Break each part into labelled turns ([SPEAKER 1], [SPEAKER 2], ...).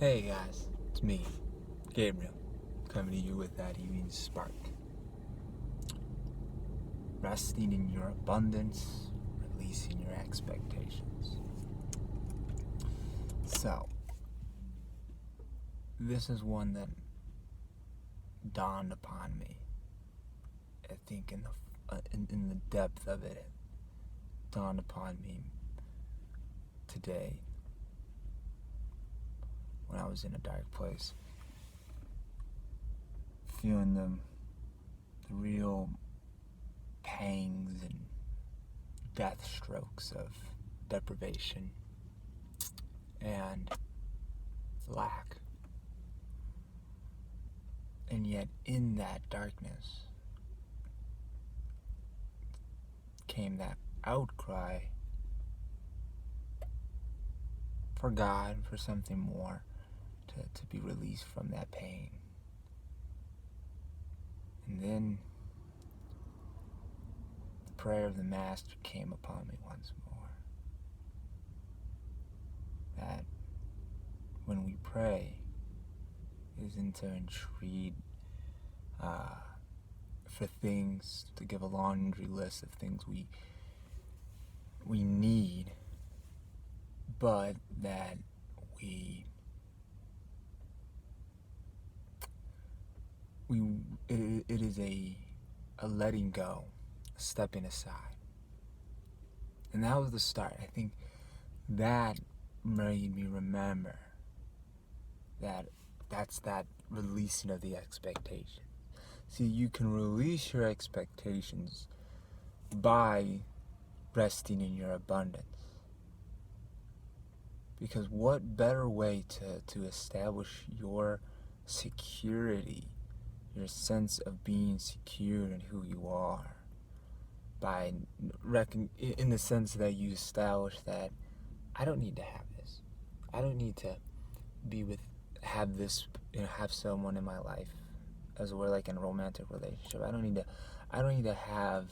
[SPEAKER 1] Hey guys, it's me, Gabriel, coming to you with that evening spark. Resting in your abundance, releasing your expectations. So, this is one that dawned upon me. I think in the depth of it dawned upon me today when I was in a dark place, feeling the real pangs and death strokes of deprivation and lack. And yet in that darkness came that outcry for God, for something more, to be released from that pain. And then the prayer of the Master came upon me once more. That when we pray isn't to entreat for things, to give a laundry list of things we need, but that it is a letting go, a stepping aside. And that was the start. I think that made me remember that's that releasing of the expectation. See, you can release your expectations by resting in your abundance. Because what better way to establish your security, your sense of being secure in who you are, by in the sense that you establish that I don't need to have this. I don't need to have this, have someone in my life, as we're like in a romantic relationship. I don't need to have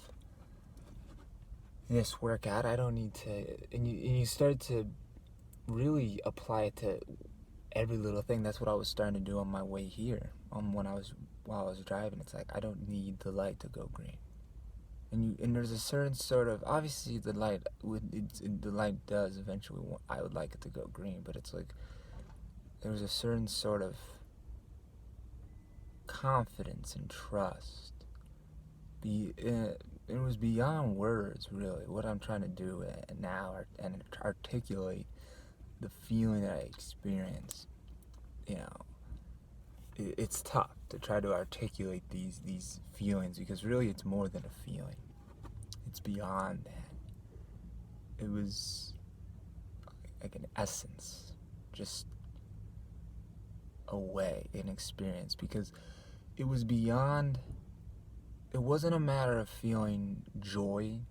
[SPEAKER 1] this work out. I don't need to, and you start to really apply it to every little thing. That's what I was starting to do on my way here. While I was driving, it's like I don't need the light to go green. And there's a certain sort of, obviously the light does eventually. I would like it to go green, but it's like there's a certain sort of confidence and trust. It was beyond words, really. What I'm trying to do now and articulate the feeling that I experience. It's tough to try to articulate these feelings, because really it's more than a feeling. It's beyond that. It was like an essence, just a way, an experience, because it was beyond. It wasn't a matter of feeling joy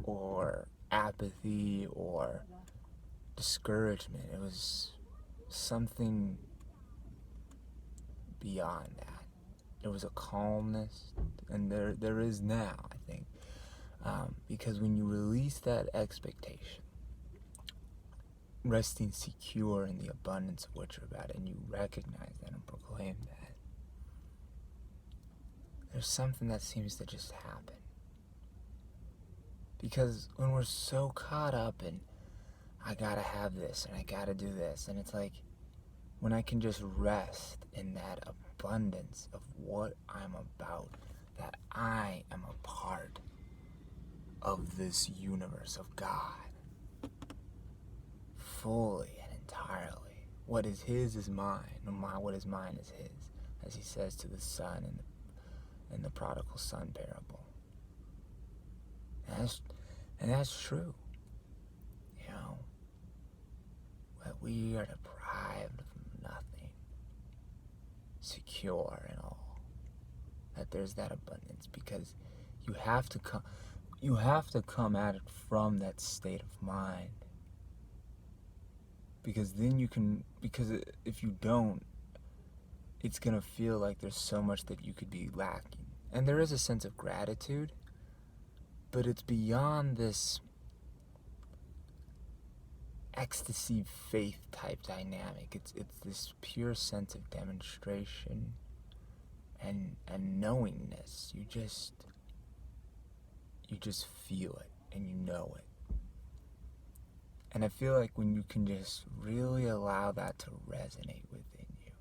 [SPEAKER 1] or apathy or discouragement. It was something beyond that. There was a calmness, and there is now, I think, because when you release that expectation, resting secure in the abundance of what you're about, and you recognize that and proclaim that, there's something that seems to just happen. Because when we're so caught up in, I gotta have this and I gotta do this, and it's like, when I can just rest in that abundance of what I'm about, that I am a part of this universe of God, fully and entirely. What is His is mine, and what is mine is His, as He says to the son in the prodigal son parable. And that's true. That we are deprived of nothing, secure in all. That there's that abundance, because you have to come at it from that state of mind. Because then because if you don't, it's gonna feel like there's so much that you could be lacking. And there is a sense of gratitude, but it's beyond this ecstasy faith type dynamic. It's this pure sense of demonstration and knowingness. You just feel it and you know it. And I feel like when you can just really allow that to resonate within you,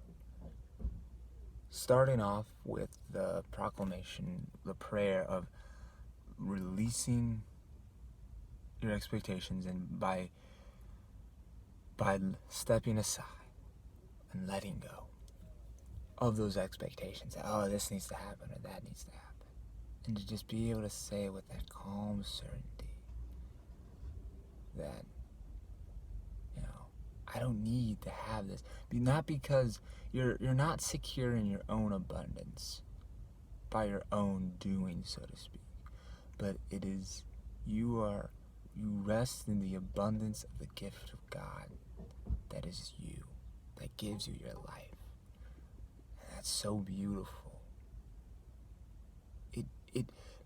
[SPEAKER 1] starting off with the proclamation, the prayer of releasing your expectations, and by stepping aside and letting go of those expectations, that, oh, this needs to happen or that needs to happen, and to just be able to say with that calm certainty that, I don't need to have this. Not because you're not secure in your own abundance by your own doing, so to speak, but it is you rest in the abundance of the gift of God that is you, that gives you your life. And that's so beautiful.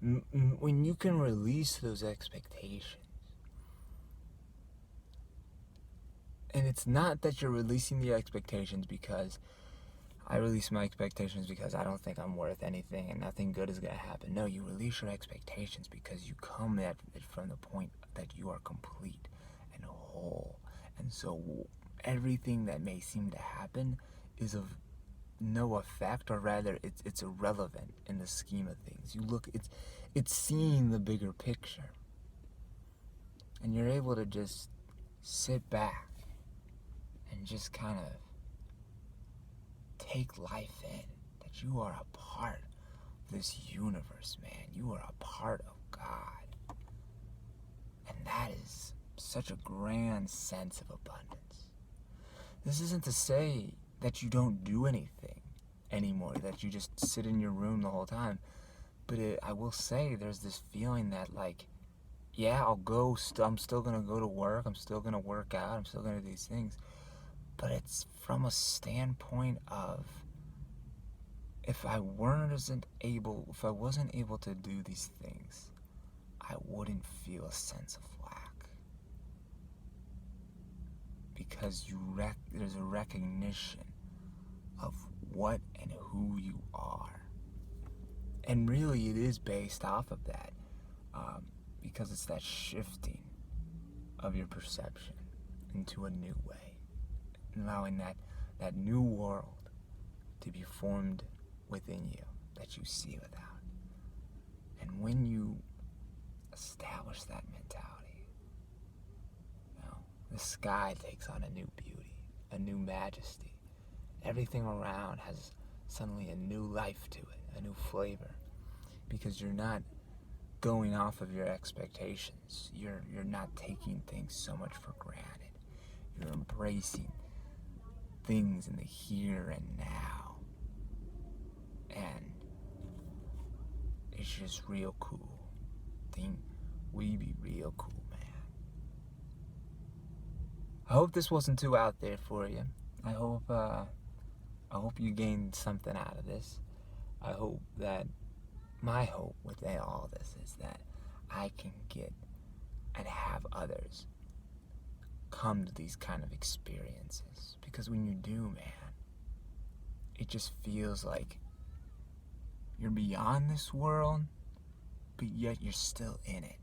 [SPEAKER 1] When you can release those expectations, and it's not that you're releasing the expectations because I release my expectations because I don't think I'm worth anything and nothing good is going to happen. No, you release your expectations because you come at it from the point that you are complete and whole. And so everything that may seem to happen is of no effect, or rather it's irrelevant in the scheme of things. You look, it's seeing the bigger picture. And you're able to just sit back and just kind of take life in, that you are a part of this universe, man. You are a part of God. And that is such a grand sense of abundance. This isn't to say that you don't do anything anymore, that you just sit in your room the whole time. But I will say there's this feeling that, like, yeah, I'm still going to go to work, I'm still going to work out, I'm still going to do these things. But it's from a standpoint of, if I wasn't able to do these things, I wouldn't feel a sense of lack. Because there's a recognition of what and who you are. And really it is based off of that, because it's that shifting of your perception into a new way. Allowing that new world to be formed within you that you see without. And when you establish that mentality, the sky takes on a new beauty, a new majesty. Everything around has suddenly a new life to it, a new flavor, because you're not going off of your expectations. You're not taking things so much for granted. You're embracing things in the here and now, and it's just real cool. We be real cool, man. I hope this wasn't too out there for you. I hope you gained something out of this. I hope that my hope with all this is that I can get and have others come to these kind of experiences. Because when you do, man, it just feels like you're beyond this world, but yet you're still in it.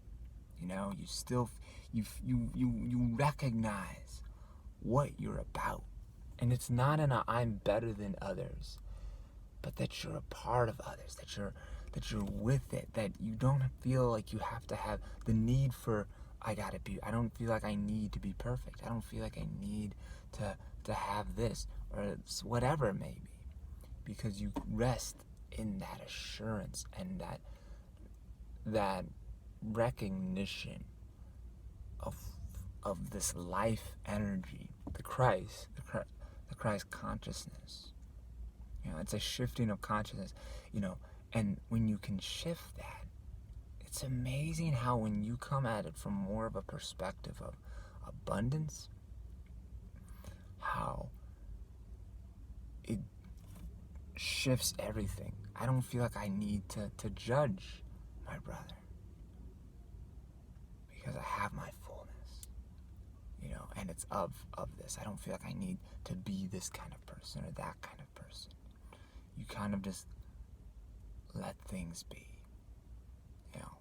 [SPEAKER 1] You still, you recognize what you're about. And it's not in a I'm better than others, but that you're a part of others, that you're with it, that you don't feel like you have to have the need for, I don't feel like I need to be perfect. I don't feel like I need to have this, or whatever it may be. Because you rest in that assurance and that recognition of this life energy, the Christ consciousness. It's a shifting of consciousness, and when you can shift that, it's amazing how when you come at it from more of a perspective of abundance, how it shifts everything. I don't feel like I need to judge my brother, because I have my fullness, and it's of this. I don't feel like I need to be this kind of person or that kind of person. You kind of just let things be. You know,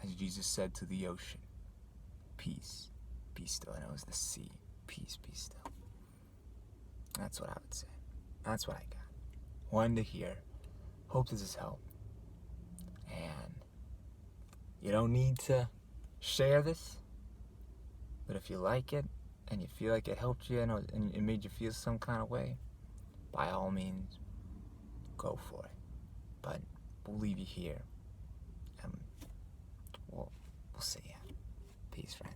[SPEAKER 1] as Jesus said to the ocean, peace, be still. And it was the sea, peace, be still. That's what I would say. That's what I got. Wanted to hear. Hope this has helped. And you don't need to share this, but if you like it and you feel like it helped you and it made you feel some kind of way, by all means, go for it. But we'll leave you here, and we'll see ya. Peace, friends.